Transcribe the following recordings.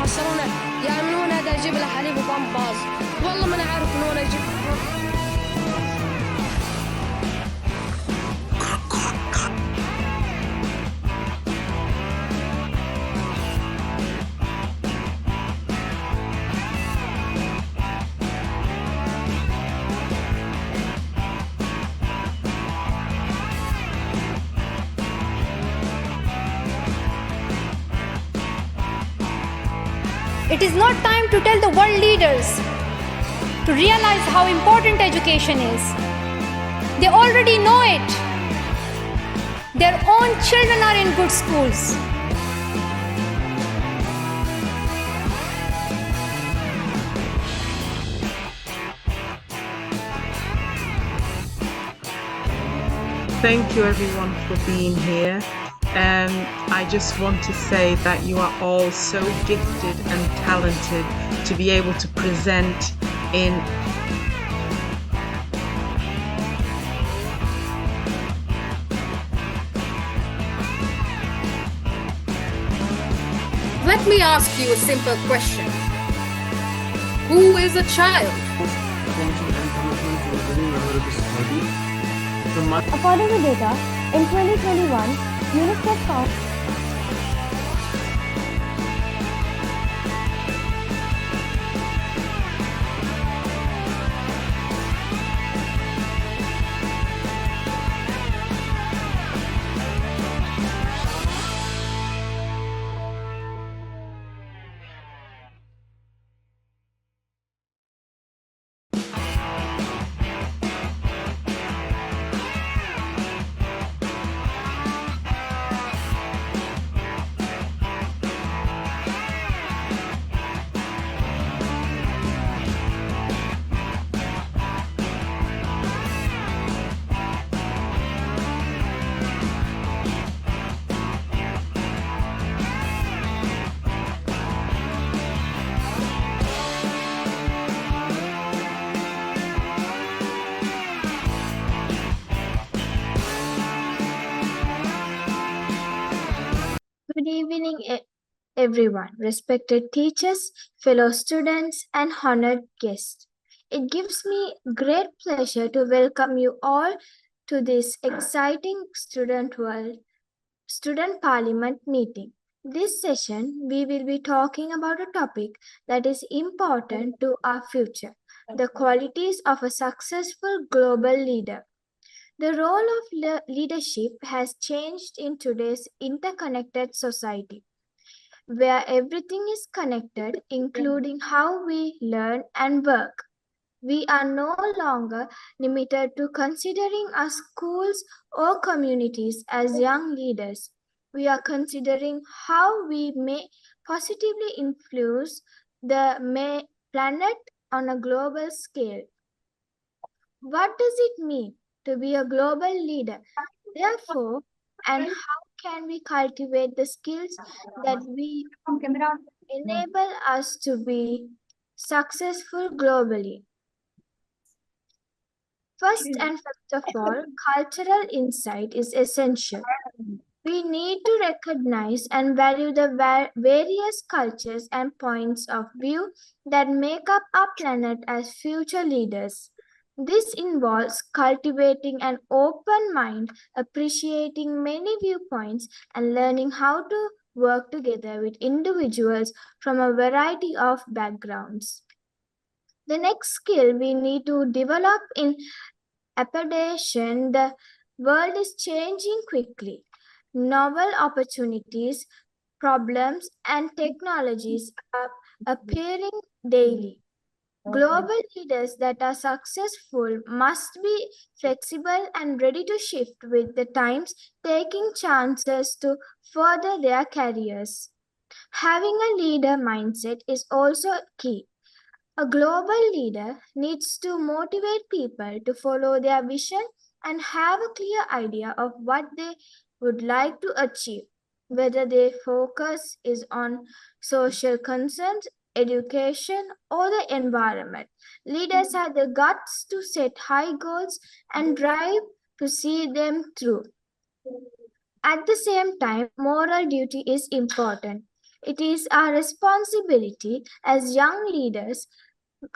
يحصلونه يعني من وين هذا اجيب له حليب وبامباز، والله ما انا عارف من وين اجيب. It is not time to tell the world leaders to realize how important education is. They already know it. Their own children are in good schools. Thank you everyone for being here. I just want to say that you are all so gifted and talented to be able to present in Let me ask you a simple question. Who is a child? According to data, in 2021, UNICEF found Good evening, everyone, respected teachers, fellow students, and honored guests. It gives me great pleasure to welcome you all to this exciting student parliament meeting. This session, we will be talking about a topic that is important to our future, the qualities of a successful global leader. The role of leadership has changed in today's interconnected society, where everything is connected, including how we learn and work. We are no longer limited to considering our schools or communities as young leaders. We are considering how we may positively influence the planet on a global scale. What does it mean to be a global leader? Therefore, and how can we cultivate the skills that we enable us to be successful globally? First and first of all, cultural insight is essential. We need to recognize and value the various cultures and points of view that make up our planet as future leaders. This involves cultivating an open mind, appreciating many viewpoints, and learning how to work together with individuals from a variety of backgrounds. The next skill we need to develop in adaptation. The world is changing quickly. Novel opportunities, problems, and technologies are appearing daily. Global leaders that are successful must be flexible and ready to shift with the times, taking chances to further their careers. Having a leader mindset is also key. A global leader needs to motivate people to follow their vision and have a clear idea of what they would like to achieve, whether their focus is on social concerns, education, or the environment. Leaders have the guts to set high goals and drive to see them through. At the same time, moral duty is important. It is our responsibility as young leaders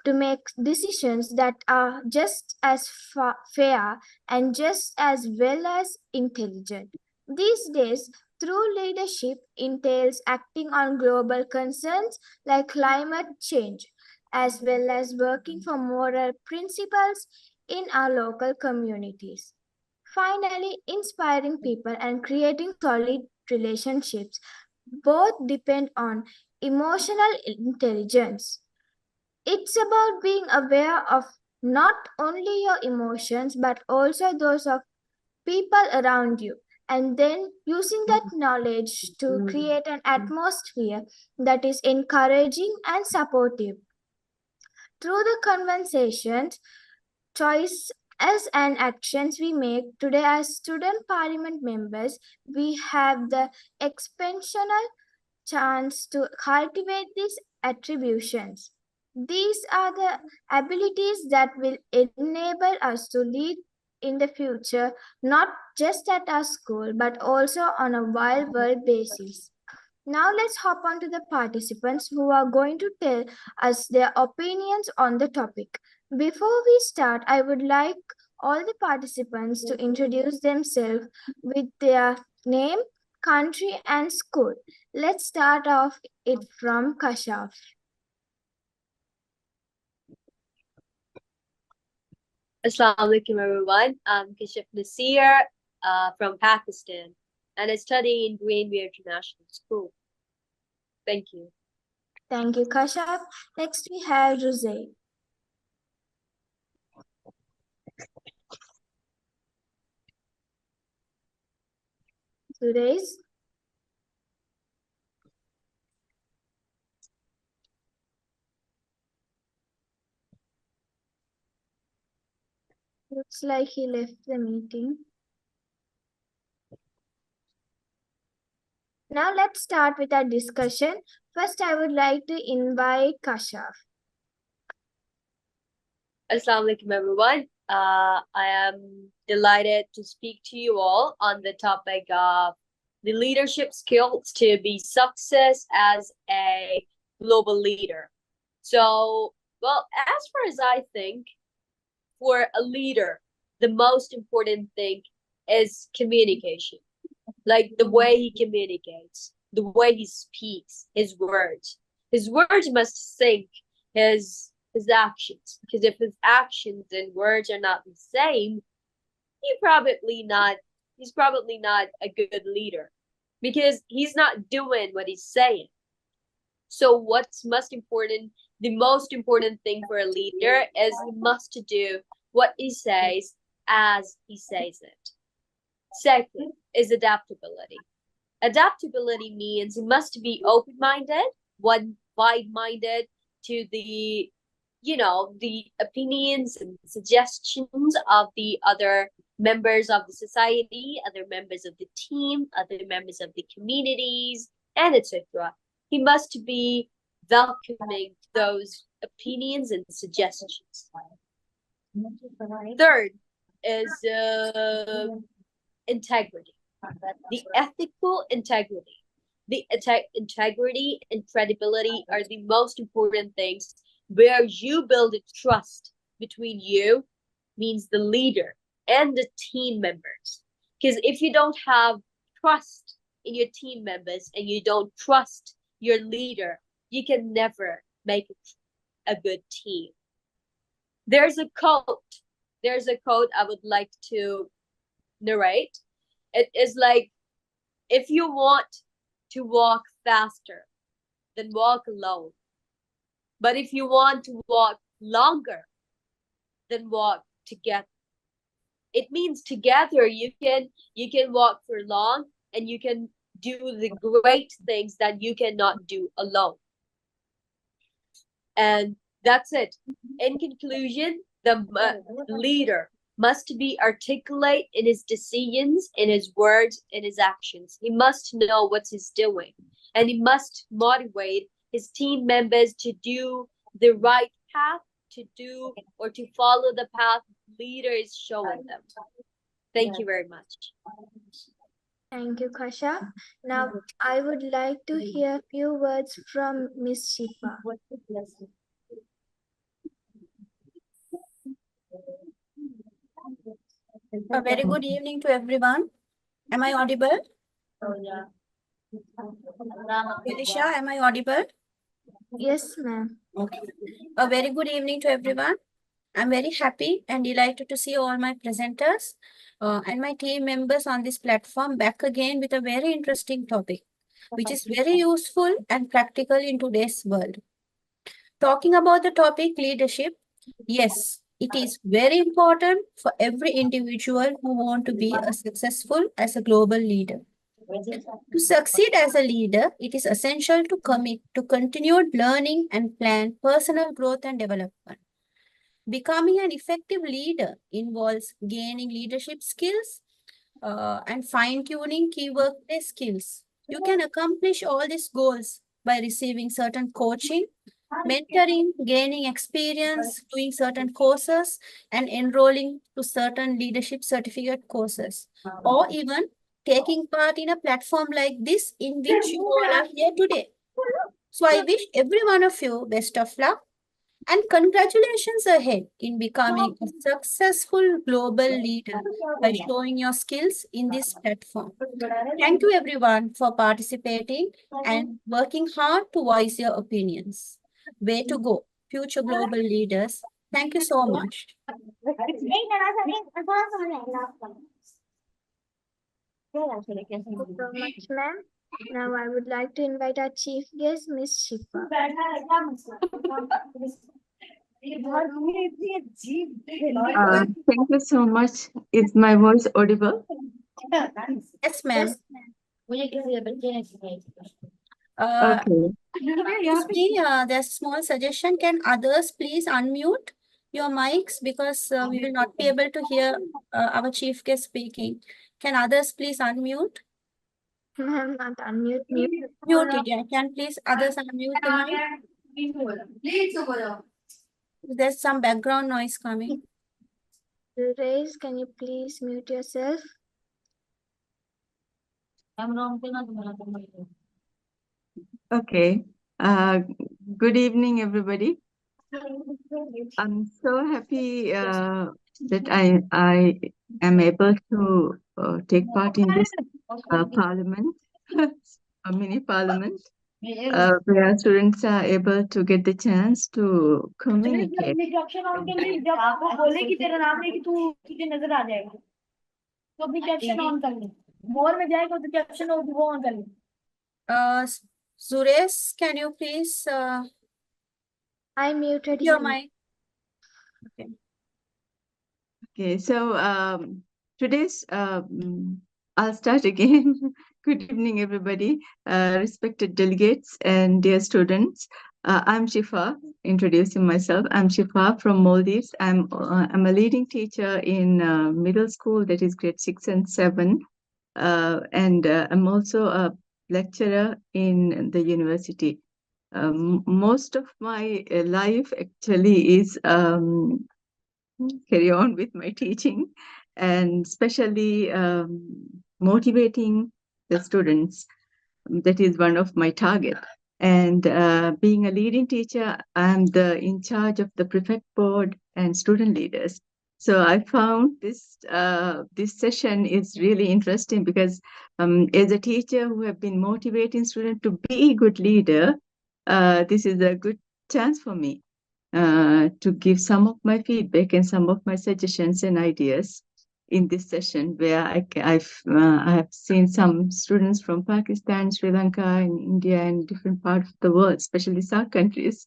to make decisions that are just as fair and just as well as intelligent. These days, true leadership entails acting on global concerns like climate change, as well as working for moral principles in our local communities. Finally, inspiring people and creating solid relationships both depend on emotional intelligence. It's about being aware of not only your emotions but also those of people around you, and then using that knowledge to create an atmosphere that is encouraging and supportive. Through the conversations, choices and actions we make today as student parliament members, we have the expansional chance to cultivate these attributions. These are the abilities that will enable us to lead in the future, not just at our school, but also on a wild world basis. Now let's hop on to the participants who are going to tell us their opinions on the topic. Before we start, I would like all the participants to introduce themselves with their name, country, and school. Let's start off it from Kashaf. Assalamu alaikum everyone. I'm Kashif Nasir from Pakistan, and I study in Greenview International School. Thank you. Thank you, Kashaf. Next we have Rosé. Suresh. Looks like he left the meeting. Now let's start with our discussion. First, I would like to invite Kashaf. Assalamu alaikum everyone. I am delighted to speak to you all on the topic of the leadership skills to be success as a global leader. So, well, as far as I think, for a leader, the most important thing is communication. Like the way he communicates, the way he speaks, his words. His words must sync his actions, because if his actions and words are not the same, he's probably not a good leader, because he's not doing what he's saying. So what's the most important thing for a leader is he must do what he says as he says it. Second is adaptability. Adaptability means he must be open-minded, wide-minded to the opinions and suggestions of the other members of the society, other members of the team, other members of the communities, and etc. He must be welcoming those opinions and suggestions. Third is integrity, the ethical integrity. The integrity and credibility are the most important things, where you build a trust between you, means the leader, and the team members. Because if you don't have trust in your team members and you don't trust your leader, you can never make a good team. There's a quote I would like to narrate. It is like, if you want to walk faster, then walk alone. But if you want to walk longer, then walk together. It means together you can walk for long, and you can do the great things that you cannot do alone. And that's it. In conclusion, the leader must be articulate in his decisions, in his words, in his actions. He must know what he's doing, and he must motivate his team members to do the right path, to follow the path the leader is showing them. Thank you very much. Thank you, Kasha. Now, I would like to hear a few words from Miss Shifa. A very good evening to everyone. Am I audible? Felicia, am I audible? Yes, ma'am. Okay. A very good evening to everyone. I'm very happy and delighted to see all my presenters and my team members on this platform back again with a very interesting topic, which is very useful and practical in today's world. Talking about the topic leadership, yes, it is very important for every individual who want to be a successful as a global leader. To succeed as a leader, it is essential to commit to continued learning and plan personal growth and development. Becoming an effective leader involves gaining leadership skills and fine-tuning key workplace skills. You can accomplish all these goals by receiving certain coaching, mentoring, gaining experience, doing certain courses, and enrolling to certain leadership certificate courses, or even taking part in a platform like this in which you all are here today. So I wish every one of you best of luck and congratulations ahead in becoming a successful global leader by showing your skills in this platform. Thank you everyone for participating and working hard to voice your opinions. Way to go, future global leaders. Thank you so much. Thank you so much, ma'am. Now, I would like to invite our chief guest, Miss Shifa. Thank you so much. Is my voice audible? Yes, ma'am. Okay. Excuse me, there's a small suggestion. Can others please unmute your mics because we will not be able to hear our chief guest speaking. Can others please unmute? Ma'am, not unmute me. Mute it, yeah. Can please others unmute the mic? There's some background noise coming. Raise, can you please mute yourself? Okay. Good evening, everybody. I'm so happy that I am able to take part in this parliament, a mini parliament, where students are able to get the chance to communicate. Suresh, can you please I muted your him. mic? Okay, so today's I'll start again. Good evening, everybody, respected delegates and dear students. I'm Shifa, introducing myself. I'm Shifa from Maldives. I'm a leading teacher in middle school, that is grade 6 and 7. And I'm also a lecturer in the university. Most of my life actually is carry on with my teaching and especially motivating the students. That is one of my target. And being a leading teacher, I'm in charge of the prefect board and student leaders. So I found this session is really interesting because as a teacher who have been motivating students to be a good leader, this is a good chance for me to give some of my feedback and some of my suggestions and ideas in this session, where I have seen some students from Pakistan, Sri Lanka, and India, and different parts of the world, especially South countries.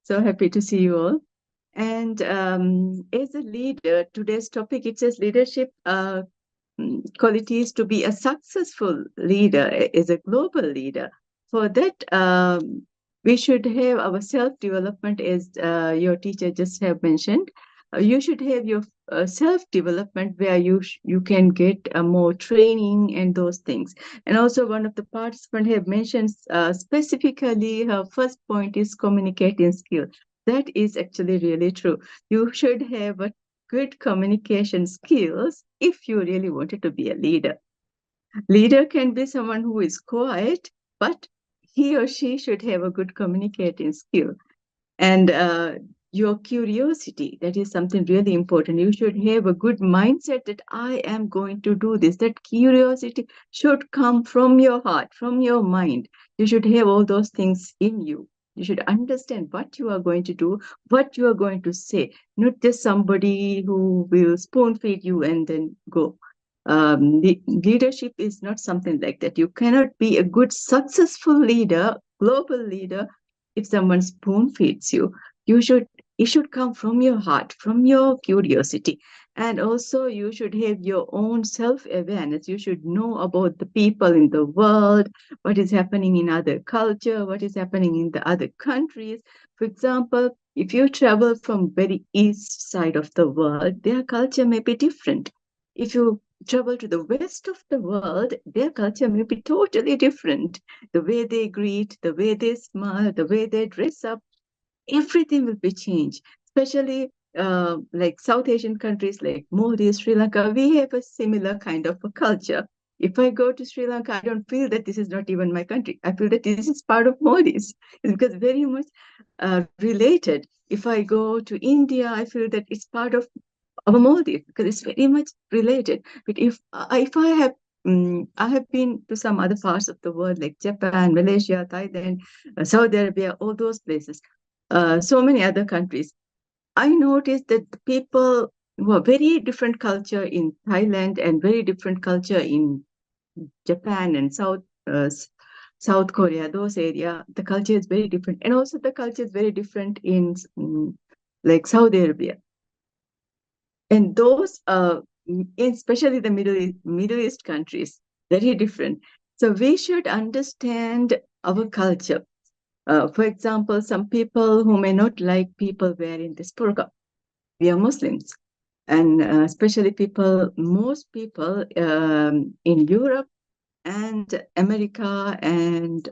So happy to see you all. And as a leader, today's topic, it says leadership qualities to be a successful leader, as a global leader. For that, we should have our self-development, as your teacher just have mentioned. You should have your self-development where you can get more training and those things. And also one of the participants have mentioned specifically her first point is communicating skill. That is actually really true. You should have a good communication skills if you really wanted to be a leader. Leader can be someone who is quiet, but he or she should have a good communicating skill. And your curiosity, that is something really important. You should have a good mindset that I am going to do this. That curiosity should come from your heart, from your mind. You should have all those things in you. You should understand what you are going to do, what you are going to say, not just somebody who will spoon feed you and then go. Leadership is not something like that. You cannot be a good, successful leader, global leader, if someone spoon feeds you. It should come from your heart, from your curiosity. And also you should have your own self-awareness. You should know about the people in the world, what is happening in other culture, what is happening in the other countries. For example, if you travel from very east side of the world, their culture may be different. If you travel to the west of the world, their culture may be totally different. The way they greet, the way they smile, the way they dress up, everything will be changed. Especially like South Asian countries like Maldives, Sri Lanka, we have a similar kind of a culture. If I go to Sri Lanka, I don't feel that this is not even my country. I feel that this is part of Maldives. It's because very much related. If I go to India, I feel that it's part of Maldives because it's very much related. But if I have I have been to some other parts of the world like Japan, Malaysia, Thailand, Saudi Arabia, all those places, so many other countries. I noticed that the people were very different culture in Thailand and very different culture in Japan and South Korea, those area. The culture is very different, and also the culture is very different in like Saudi Arabia. And those, especially the Middle East countries, very different. So we should understand our culture. For example, some people who may not like people wearing this burqa. We are Muslims. And especially most people in Europe and America and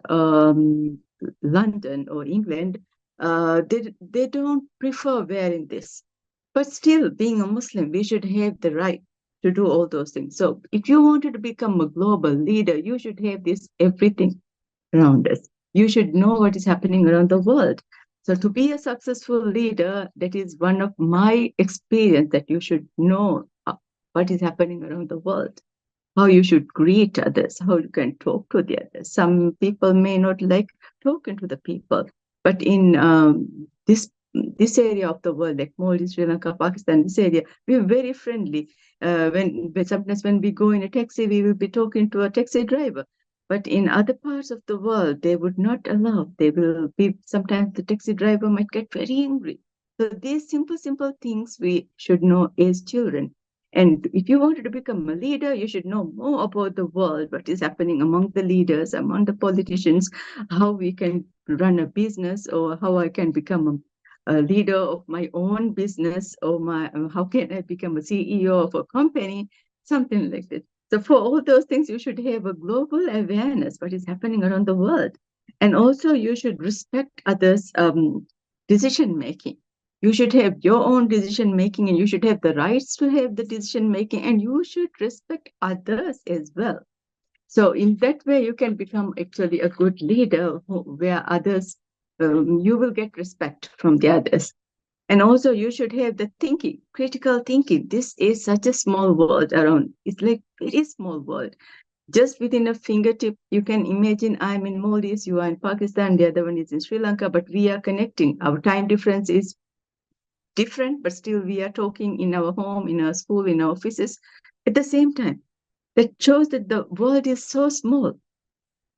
London or England, they don't prefer wearing this. But still, being a Muslim, we should have the right to do all those things. So if you wanted to become a global leader, you should have this everything around us. You should know what is happening around the world. So to be a successful leader, that is one of my experience, that you should know what is happening around the world, how you should greet others, how you can talk to the others. Some people may not like talking to the people, but in this area of the world, like Maldives, Sri Lanka, Pakistan, this area, we're very friendly. Sometimes when we go in a taxi, we will be talking to a taxi driver. But in other parts of the world, they would not allow. They will be, sometimes the taxi driver might get very angry. So these simple things we should know as children. And if you wanted to become a leader, you should know more about the world, what is happening among the leaders, among the politicians, how we can run a business, or how I can become a leader of my own business, or how can I become a CEO of a company, something like that. So for all those things, you should have a global awareness, what is happening around the world. And also you should respect others' decision-making. You should have your own decision-making, and you should have the rights to have the decision-making, and you should respect others as well. So in that way, you can become actually a good leader where others, you will get respect from the others. And also you should have the thinking, critical thinking. This is such a small world around. It's like very small world. Just within a fingertip, you can imagine I'm in Maldives, you are in Pakistan, the other one is in Sri Lanka, but we are connecting. Our time difference is different, but still we are talking in our home, in our school, in our offices at the same time. That shows that the world is so small.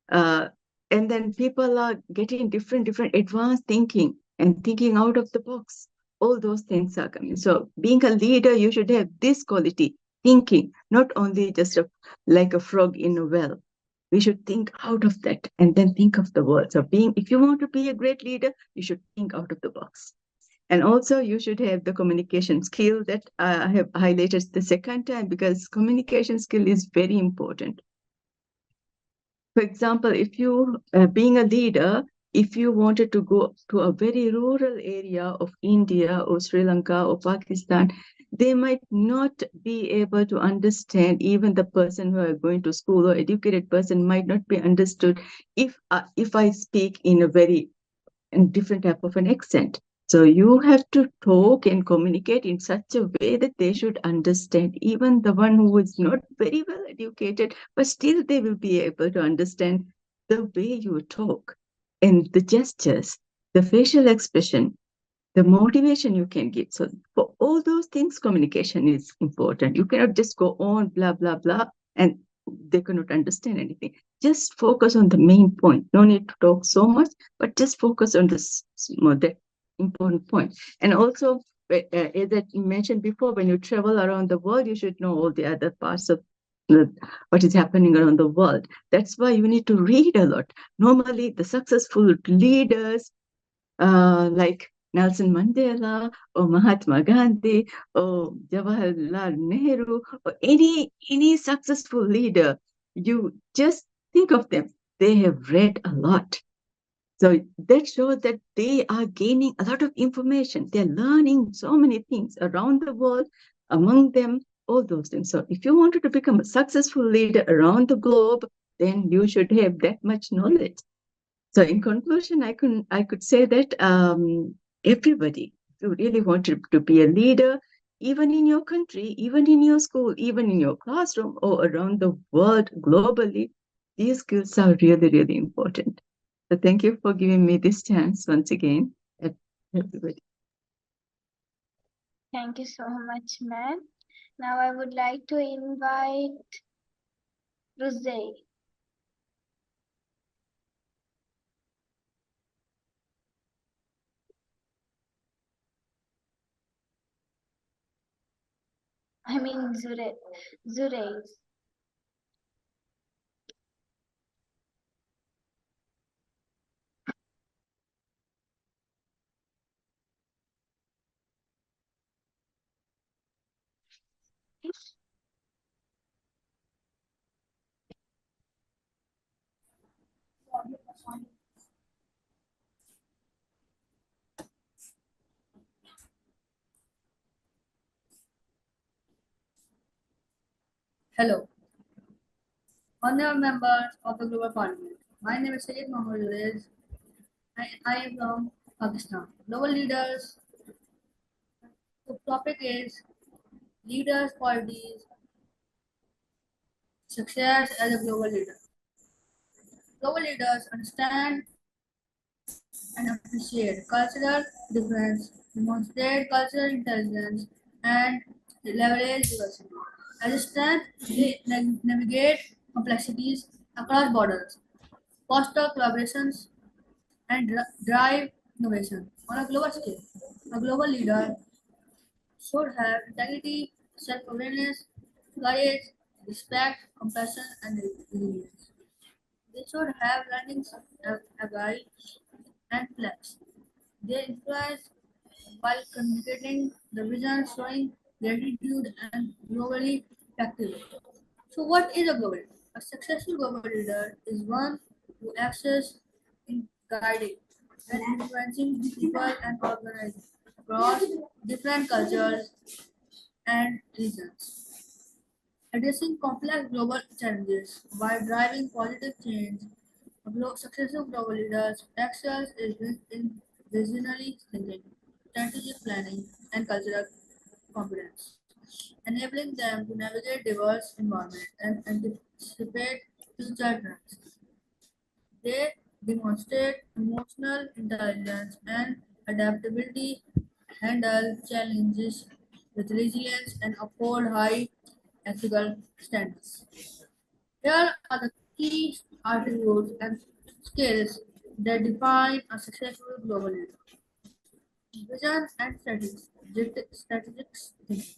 And then people are getting different advanced thinking and thinking out of the box. All those things are coming. So being a leader, you should have this quality, thinking, not only just like a frog in a well. We should think out of that and then think of the world. So if you want to be a great leader, you should think out of the box. And also you should have the communication skill that I have highlighted the second time, because communication skill is very important. For example, if you, being a leader, if you wanted to go to a very rural area of India or Sri Lanka or Pakistan, they might not be able to understand. Even the person who are going to school or educated person might not be understood if I speak in a very different type of an accent. So you have to talk and communicate in such a way that they should understand. Even the one who is not very well educated, but still they will be able to understand the way you talk and the gestures, the facial expression, the motivation you can give. So for all those things, communication is important. You cannot just go on blah, blah, blah, and they cannot understand anything. Just focus on the main point. No need to talk so much, but just focus on the important point. And also, as I mentioned before, when you travel around the world, you should know all the other parts of what is happening around the world. That's why you need to read a lot. Normally, the successful leaders, like Nelson Mandela or Mahatma Gandhi or Jawaharlal Nehru or any successful leader, you just think of them. They have read a lot. So that shows that they are gaining a lot of information. They're learning so many things around the world, among them, all those things. So if you wanted to become a successful leader around the globe, then you should have that much knowledge. So in conclusion, I could say that everybody, if you really wanted to be a leader, even in your country, even in your school, even in your classroom or around the world globally, these skills are really, really important. So thank you for giving me this chance once again, everybody. Thank you so much, ma'am. Now I would like to invite Rosé. I mean Zurez. Hello, honored members of the Global Parliament. My name is Sayyid Mohammad Rez. I am from Pakistan. Global leaders. The topic is leaders' qualities, success as a global leader. Global leaders understand and appreciate cultural difference, demonstrate cultural intelligence, and leverage diversity. As a strength, they navigate complexities across borders, foster collaborations, and drive innovation on a global scale. A global leader should have integrity, self-awareness, courage, respect, compassion, and resilience. They should have learning agile and flex. They influence while communicating the vision, showing gratitude and globally effective. So, what is a global leader? A successful global leader is one who acts in guiding and influencing people and organizations across different cultures and regions, addressing complex global challenges by driving positive change. Successful global leaders excels in visionary thinking, strategic planning, and cultural competence, enabling them to navigate diverse environments and anticipate future trends. They demonstrate emotional intelligence and adaptability, handle challenges with resilience, and uphold high ethical standards. Here are the key attributes and skills that define a successful global leader. Vision and strategic thinking.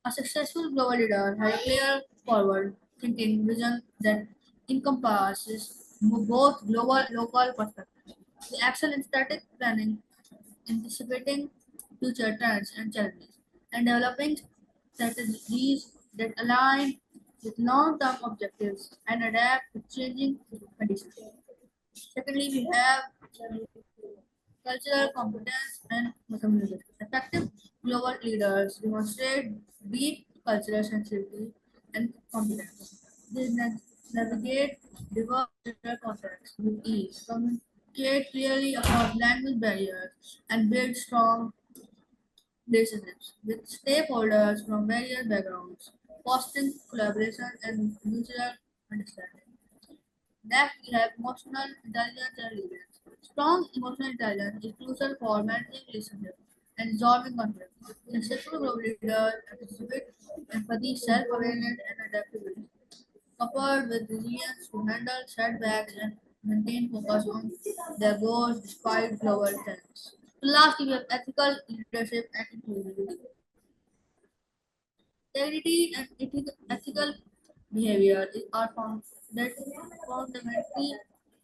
A successful global leader has a clear forward-thinking vision that encompasses both global and local perspectives. They excel in strategic planning, anticipating future trends and challenges, and developing strategies that align with long-term objectives and adapt to changing conditions. Secondly, we have cultural competence and communication. Effective global leaders demonstrate deep cultural sensitivity and competence. They navigate diverse cultural contexts with ease, communicate clearly across language barriers, and build strong relationships with stakeholders from various backgrounds, fostering collaboration and mutual understanding. Next, we have emotional intelligence and resilience. Strong emotional intelligence is crucial for managing relationships and resolving conflicts. Successful global leaders exhibit empathy, self-awareness, and adaptability, coupled with resilience to handle setbacks and maintain focus on their goals despite global challenges. Last, we have ethical leadership and inclusivity. Integrity and ethical behavior are found that fundamentally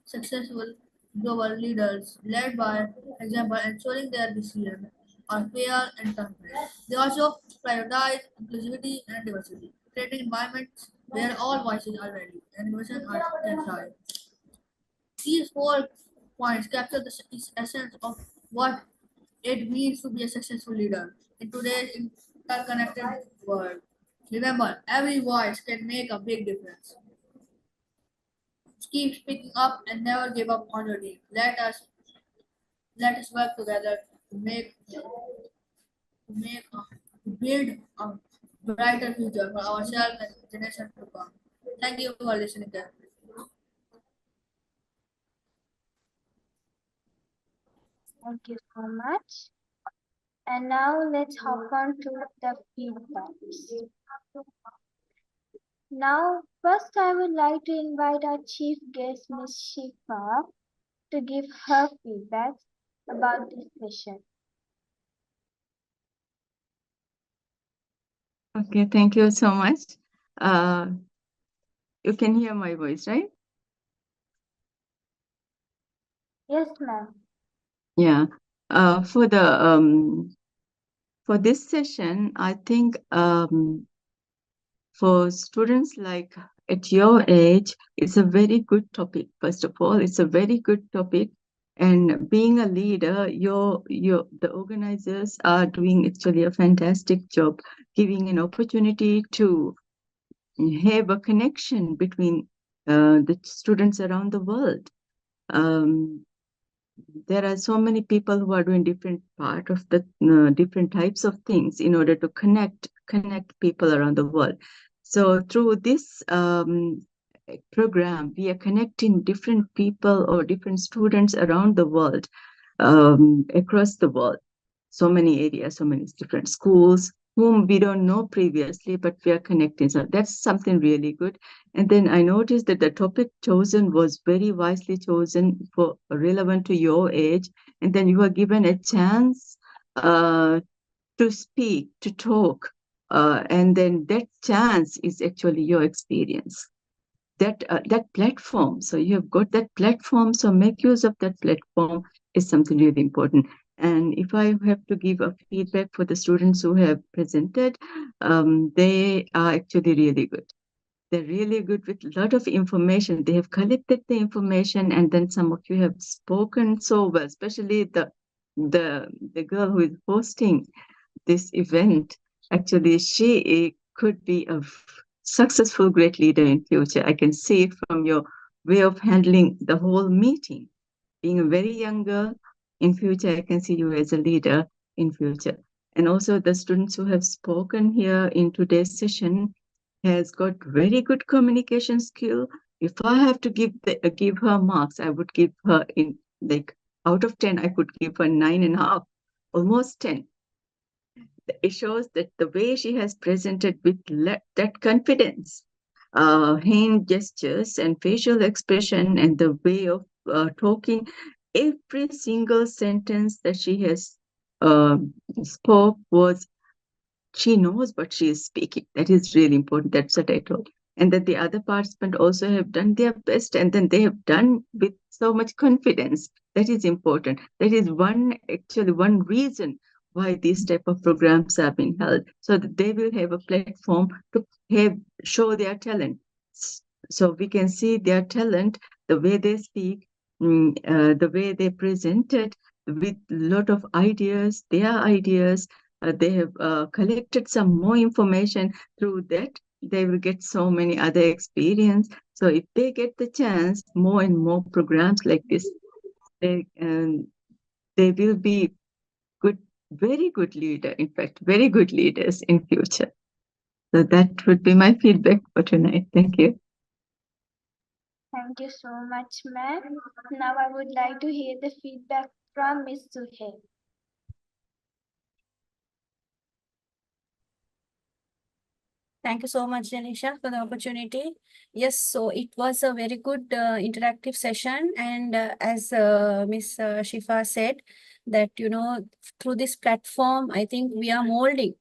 successful global leaders led by example, ensuring their decisions are fair and transparent. They also prioritize inclusivity and diversity, creating environments where all voices are valued and innovation are encouraged. These 4 points capture the essence of what it means to be a successful leader in today's interconnected world. Remember, every voice can make a big difference. Keep speaking up and never give up on your dream. Let us work together to build a brighter future for ourselves and generations to come. Thank you for listening carefully. Thank you so much. And now let's hop on to the feedbacks. Now, first I would like to invite our chief guest, Ms. Shifa, to give her feedback about this session. Okay, thank you so much. You can hear my voice, right? Yes, ma'am. Yeah. For this session, I think for students like at your age, it's a very good topic. First of all, it's a very good topic. And being a leader, the organizers are doing actually a fantastic job, giving an opportunity to have a connection between the students around the world. There are so many people who are doing different part of the different types of things in order to connect people around the world. So through this program, we are connecting different people or different students around the world, across the world. So many areas, so many different schools whom we don't know previously, but we are connecting. So that's something really good. And then I noticed that the topic chosen was very wisely chosen for relevant to your age. And then you are given a chance to speak, to talk. And then that chance is actually your experience. That platform. So you have got that platform. So make use of that platform is something really important. And if I have to give a feedback for the students who have presented, they are actually really good. They're really good with a lot of information. They have collected the information, and then some of you have spoken so well, especially the girl who is hosting this event. Actually, she could be a successful great leader in future. I can see it from your way of handling the whole meeting. Being a very young girl, in future, I can see you as a leader in future. And also the students who have spoken here in today's session has got very good communication skill. If I have to give her marks, I would give her in like out of 10, I could give her 9.5, almost 10. It shows that the way she has presented with that confidence, hand gestures and facial expression and the way of talking, every single sentence that she has spoke was, she knows what she is speaking. That is really important. That's what I told. And that the other participants also have done their best, and then they have done with so much confidence. That is important. That is one reason why these type of programs are being held, so that they will have a platform to show their talent. So we can see their talent, the way they speak, the way they presented, with a lot of ideas, their ideas. They have collected some more information. Through that, they will get so many other experience. So if they get the chance, more and more programs like this, they will be good, very good leader. In fact, very good leaders in future. So that would be my feedback for tonight. Thank you. Thank you so much, ma'am. Now I would like to hear the feedback from Ms. Suhail. Thank you so much, Janisha, for the opportunity. Yes, so it was a very good interactive session. And as Ms. Shifa said, that, through this platform, I think we are molding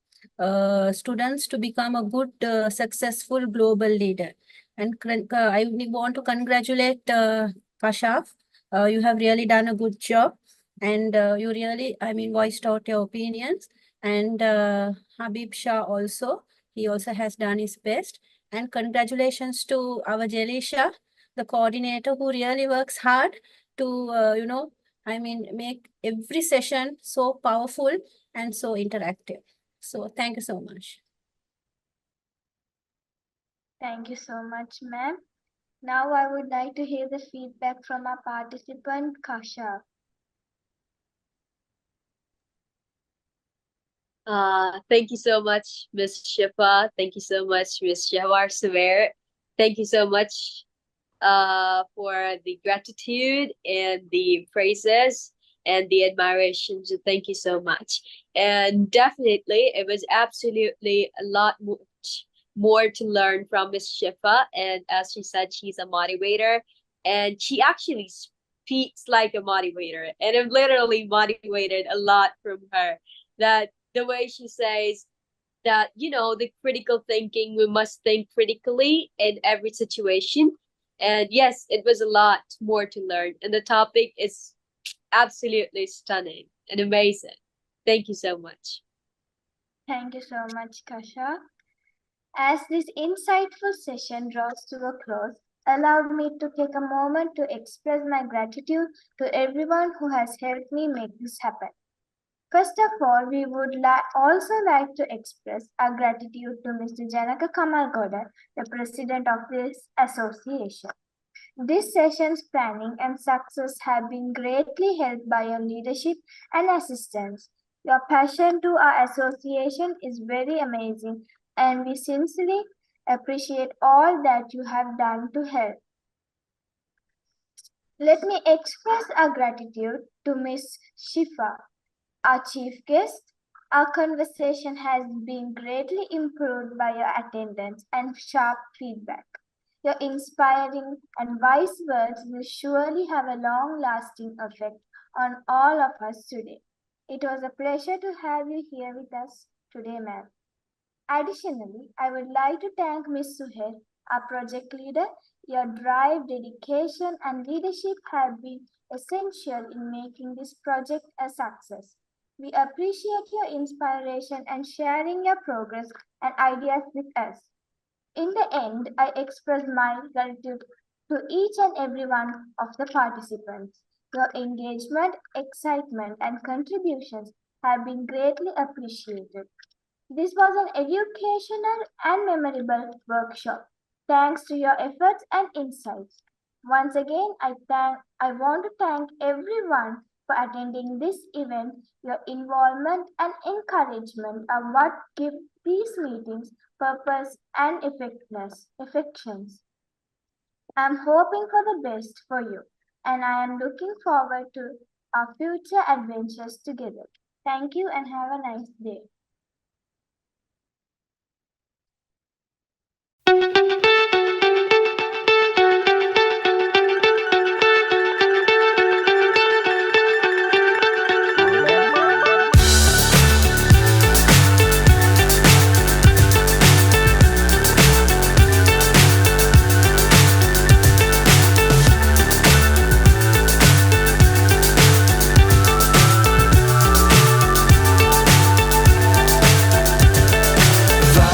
students to become a good, successful global leader. And I want to congratulate Kashaf. You have really done a good job. And you really, voiced out your opinions. And Habib Shah also. He also has done his best. And congratulations to our Jelisha, the coordinator, who really works hard to, make every session so powerful and so interactive. So thank you so much. Thank you so much, ma'am. Now I would like to hear the feedback from our participant, Kashaf. Thank you so much, Ms. Shifa. Thank you so much, Ms. Jawar Saver. Thank you so much for the gratitude and the praises and the admiration. So thank you so much. And definitely, it was absolutely a lot more to learn from Ms. Shifa. And as she said, she's a motivator. And she actually speaks like a motivator. And I'm literally motivated a lot from her. That the way she says that, the critical thinking, we must think critically in every situation. And yes, it was a lot more to learn. And the topic is absolutely stunning and amazing. Thank you so much. Thank you so much, Kasha. As this insightful session draws to a close, allow me to take a moment to express my gratitude to everyone who has helped me make this happen. First of all, we would also like to express our gratitude to Mr. Janaka Kamalgoda, the president of this association. This session's planning and success have been greatly helped by your leadership and assistance. Your passion to our association is very amazing, and we sincerely appreciate all that you have done to help. Let me express our gratitude to Ms. Shifa, our chief guest. Our conversation has been greatly improved by your attendance and sharp feedback. Your inspiring and wise words will surely have a long-lasting effect on all of us today. It was a pleasure to have you here with us today, ma'am. Additionally, I would like to thank Ms. Suhail, our project leader. Your drive, dedication, and leadership have been essential in making this project a success. We appreciate your inspiration and sharing your progress and ideas with us. In the end, I express my gratitude to each and every one of the participants. Your engagement, excitement, and contributions have been greatly appreciated. This was an educational and memorable workshop. Thanks to your efforts and insights. Once again, I want to thank everyone for attending this event. Your involvement and encouragement are what give these meetings purpose and effectiveness. I'm hoping for the best for you, and I am looking forward to our future adventures together. Thank you and have a nice day.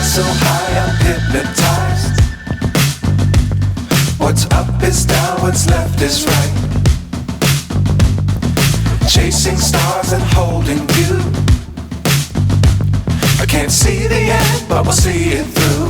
So high, I'm hypnotized. What's up is down, what's left is right. chasing stars and holding you. I can't see the end, but we'll see it through.